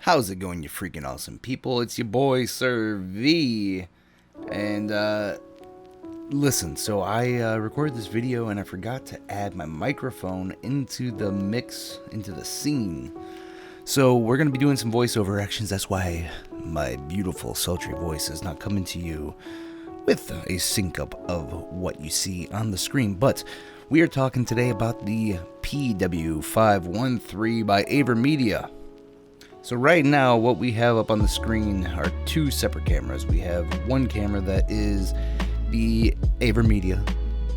How's it going, you freaking awesome people? It's your boy, Sir V. And, listen, so I recorded this video and I forgot to add my microphone into the mix, into the scene. So we're going to be doing some voiceover actions. That's why my beautiful, sultry voice is not coming to you with a sync up of what you see on the screen. But we are talking today about the PW513 by AVerMedia. So right now, what we have up on the screen are two separate cameras. We have one camera that is the AVerMedia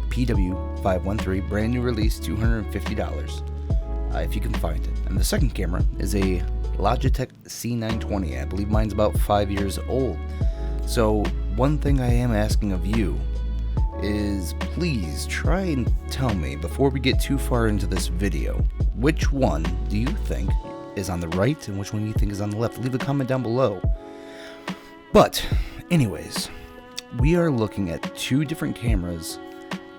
PW513, brand new release, $250, if you can find it. And the second camera is a Logitech C920. I believe mine's about 5 years old. So one thing I am asking of you is please try and tell me, before we get too far into this video, which one do you think is on the right and which one you think is on the left. Leave a comment down below. But anyways, we are looking at two different cameras,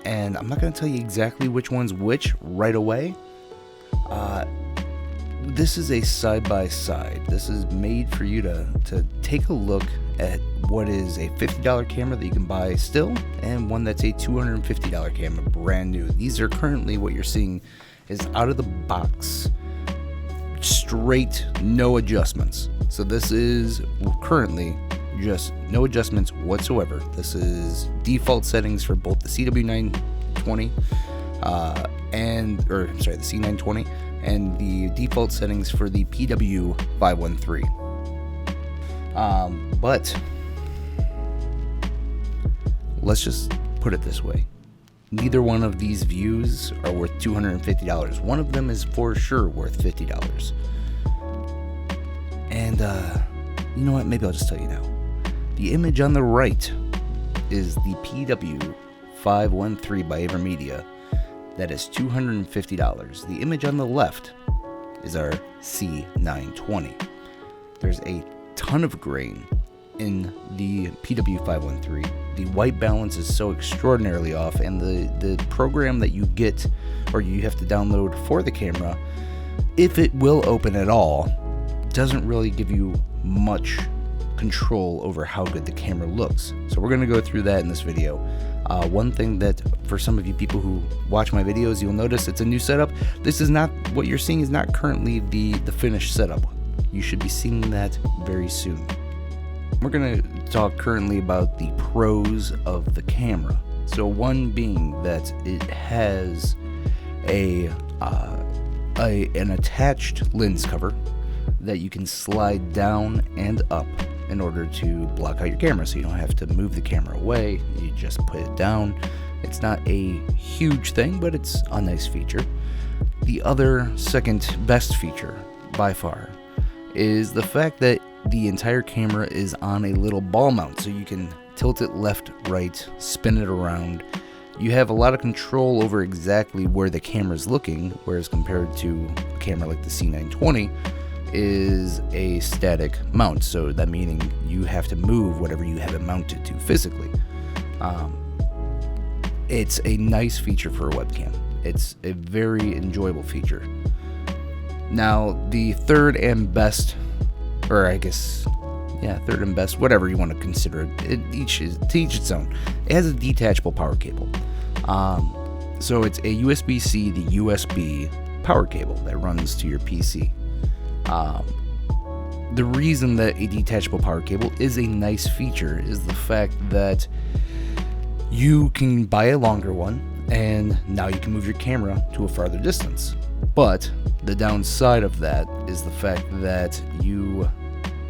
and I'm not going to tell you exactly which one's which right away. This is a side-by-side. This is made for you to take a look at what is a $50 camera that you can buy still, and one that's a $250 camera, brand new. These are currently, what you're seeing is out of the box, straight, no adjustments. So this is currently just no adjustments whatsoever. This is default settings for both the CW920 the C920 and the default settings for the PW513. But let's just put it this way. Neither one of these views are worth $250. One of them is for sure worth $50. And you know what? Maybe I'll just tell you now. The image on the right is the PW513 by AVerMedia. That is $250. The image on the left is our C920. There's a ton of grain in the PW513. The white balance is so extraordinarily off, and the program that you get, or you have to download for the camera, if it will open at all, doesn't really give you much control over how good the camera looks. So we're going to go through that in this video. One thing that for some of you people who watch my videos, you'll notice it's a new setup. This is not, what you're seeing is not currently the finished setup. You should be seeing that very soon. We're going to talk currently about the pros of the camera. So one being that it has an attached lens cover that you can slide down and up in order to block out your camera, so you don't have to move the camera away. You just put it down. It's not a huge thing, but it's a nice feature. The other second best feature by far is the fact that the entire camera is on a little ball mount, so you can tilt it left, right, spin it around. You have a lot of control over exactly where the camera's looking, whereas compared to a camera like the C920 is a static mount, so that meaning you have to move whatever you have it mounted to physically. It's a nice feature for a webcam. It's a very enjoyable feature. Now, the third and best, or I guess, yeah, third and best, whatever you want to consider it, to each its own. It has a detachable power cable. So it's a USB-C to USB power cable that runs to your PC. The reason that a detachable power cable is a nice feature is the fact that you can buy a longer one, and now you can move your camera to a farther distance. But the downside of that is the fact that you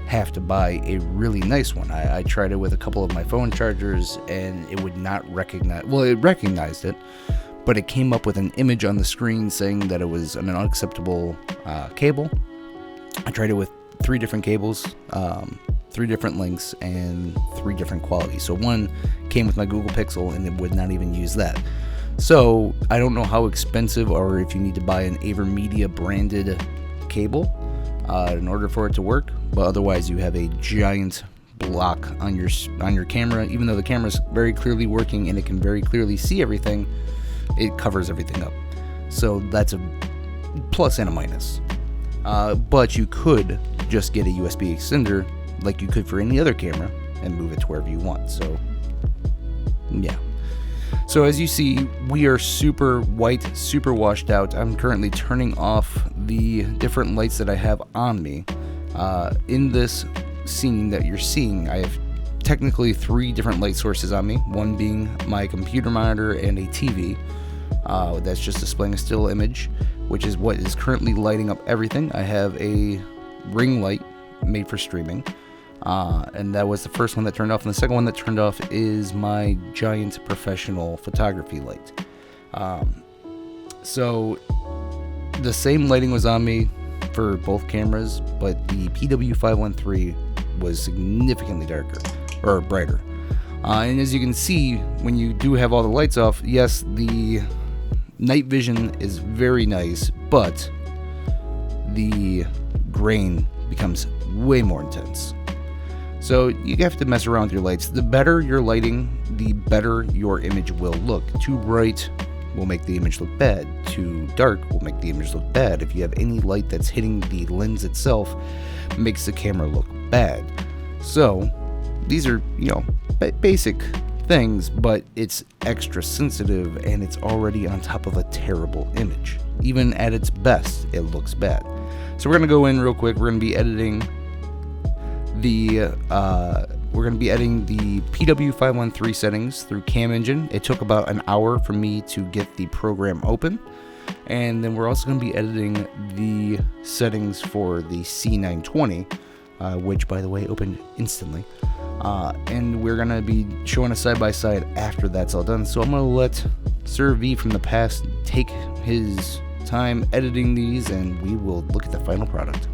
have to buy a really nice one. I tried it with a couple of my phone chargers, and it would not recognize, well, it recognized it, but it came up with an image on the screen saying that it was an unacceptable cable. I tried it with 3 different cables, 3 different lengths, and 3 different qualities. So one came with my Google Pixel, and it would not even use that. So I don't know how expensive, or if you need to buy an AVerMedia branded cable in order for it to work, but otherwise you have a giant block on your camera. Even though the camera's very clearly working and it can very clearly see everything, it covers everything up. So that's a plus and a minus. But you could just get a USB extender like you could for any other camera and move it to wherever you want. So yeah. So as you see, we are super white, super washed out. I'm currently turning off the different lights that I have on me. In this scene that you're seeing, I have technically 3 different light sources on me, one being my computer monitor and a TV that's just displaying a still image, which is what is currently lighting up everything. I have a ring light made for streaming, and that was the first one that turned off, and the second one that turned off is my giant professional photography light. So the same lighting was on me for both cameras, but the PW513 was significantly darker or brighter. And as you can see, when you do have all the lights off, yes, the night vision is very nice, but the grain becomes way more intense. So you have to mess around with your lights. The better your lighting, the better your image will look. Too bright will make the image look bad. Too dark will make the image look bad. If you have any light that's hitting the lens itself, it makes the camera look bad. So these are, basic things, but it's extra sensitive and it's already on top of a terrible image. Even at its best, it looks bad. So we're gonna go in real quick. We're gonna be editing the PW513 settings through Cam Engine. It took about an hour for me to get the program open, and then we're also going to be editing the settings for the C920, which, by the way, opened instantly. And we're going to be showing a side-by-side after that's all done. So I'm going to let Sir V from the past take his time editing these, and we will look at the final product.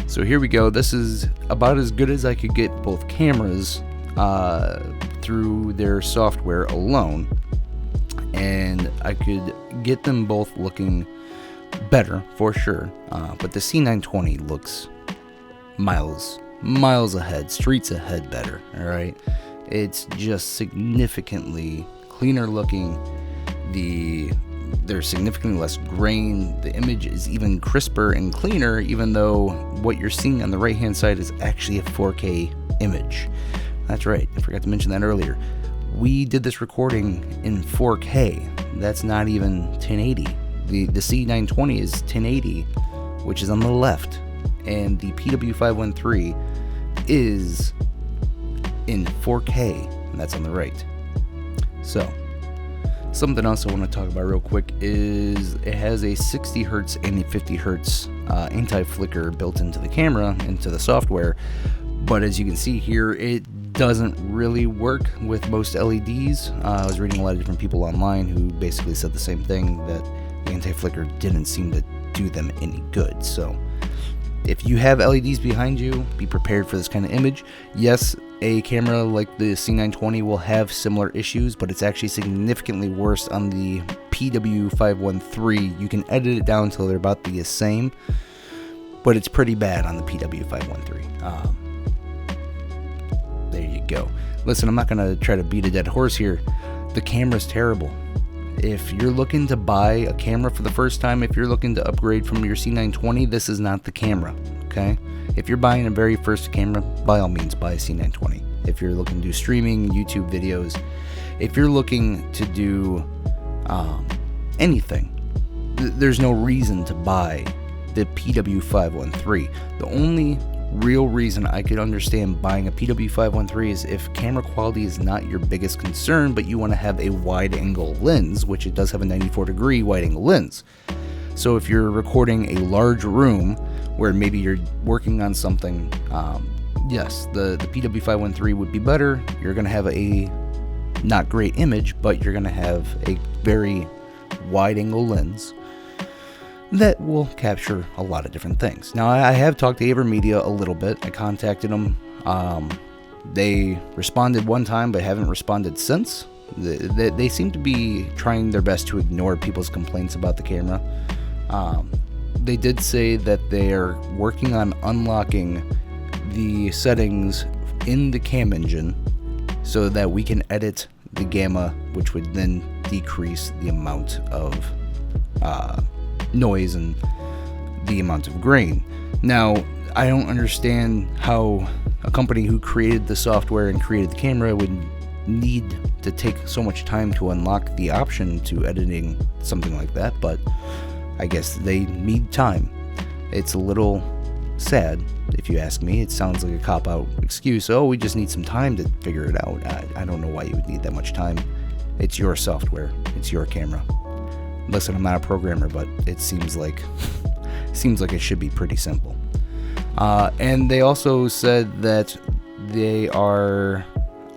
So here we go. This is about as good as I could get both cameras through their software alone, and I could get them both looking better for sure. But the C920 looks miles ahead, streets ahead better. All right, it's just significantly cleaner looking. There's significantly less grain. The image is even crisper and cleaner, even though what you're seeing on the right hand side is actually a 4K image. That's right, I forgot to mention that earlier. We did this recording in 4K. That's not even 1080. The C920 is 1080, which is on the left, and the PW513 is in 4K, and that's on the right. So something else I want to talk about real quick is it has a 60 hertz and a 50 hertz anti-flicker built into the camera, into the software. But as you can see here, it doesn't really work with most LEDs. I was reading a lot of different people online who basically said the same thing, that the anti-flicker didn't seem to do them any good. So if you have LEDs behind you, be prepared for this kind of image. Yes, a camera like the C920 will have similar issues, but it's actually significantly worse on the PW513. You can edit it down until they're about the same, but it's pretty bad on the PW513. There you go. Listen, I'm not going to try to beat a dead horse here. The camera's terrible. If you're looking to buy a camera for the first time, if you're looking to upgrade from your C920, this is not the camera, okay? If you're buying a very first camera, by all means, buy a C920. If you're looking to do streaming, YouTube videos, if you're looking to do anything, there's no reason to buy the PW513. The only real reason I could understand buying a PW513 is if camera quality is not your biggest concern, but you want to have a wide angle lens, which it does have a 94-degree wide angle lens. So if you're recording a large room where maybe you're working on something, yes, the PW513 would be better. You're going to have a not great image, but you're going to have a very wide angle lens. that will capture a lot of different things. Now, I have talked to AVerMedia a little bit. I contacted them. They responded one time, but haven't responded since. They seem to be trying their best to ignore people's complaints about the camera. They did say that they are working on unlocking the settings in the cam engine so that we can edit the gamma, which would then decrease the amount of noise and the amount of grain. Now, I don't understand how a company who created the software and created the camera would need to take so much time to unlock the option to editing something like that, but I guess they need time. It's a little sad, if you ask me. It sounds like a cop-out excuse. Oh, we just need some time to figure it out. I don't know why you would need that much time. It's your software. It's your camera. Listen, I'm not a programmer, but it seems like it should be pretty simple. And they also said that they are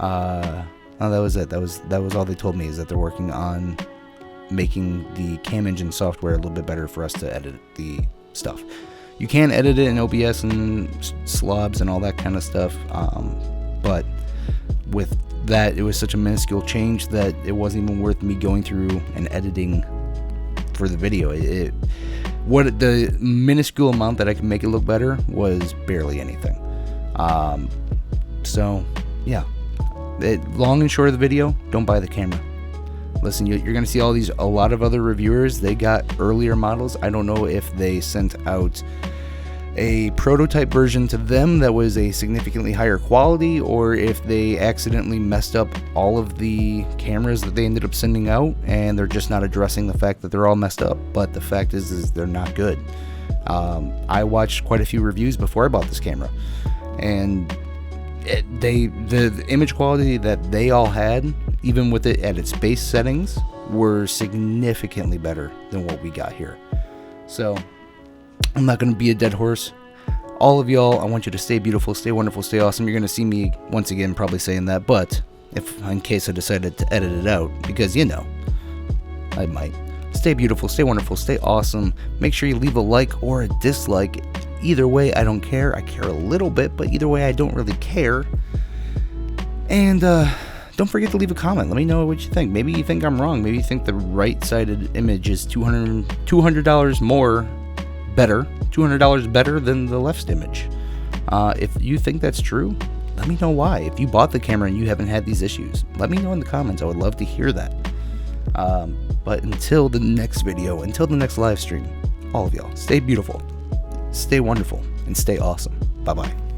no, that was it. That was all they told me, is that they're working on making the cam engine software a little bit better for us to edit the stuff. You can edit it in OBS and slobs and all that kind of stuff, but with that, it was such a minuscule change that it wasn't even worth me going through and editing for the video. What the minuscule amount that I could make it look better was barely anything. So yeah, long and short of the video, don't buy the camera. Listen, you're going to see a lot of other reviewers. They got earlier models. I don't know if they sent out a prototype version to them that was a significantly higher quality, or if they accidentally messed up all of the cameras that they ended up sending out, and they're just not addressing the fact that they're all messed up. But the fact is they're not good. I watched quite a few reviews before I bought this camera, and the image quality that they all had, even with it at its base settings, were significantly better than what we got here. So I'm not going to be a dead horse. All of y'all, I want you to stay beautiful, stay wonderful, stay awesome. You're going to see me once again probably saying that, but in case I decided to edit it out, because I might. Stay beautiful, stay wonderful, stay awesome. Make sure you leave a like or a dislike. Either way, I don't care. I care a little bit, but either way, I don't really care. And don't forget to leave a comment. Let me know what you think. Maybe you think I'm wrong. Maybe you think the right-sided image is $200 more better, $200 better than the left image. If you think that's true, let me know why. If you bought the camera and you haven't had these issues, let me know in the comments. I would love to hear that. But until the next video, until the next live stream, all of y'all, stay beautiful, stay wonderful, and stay awesome. Bye-bye.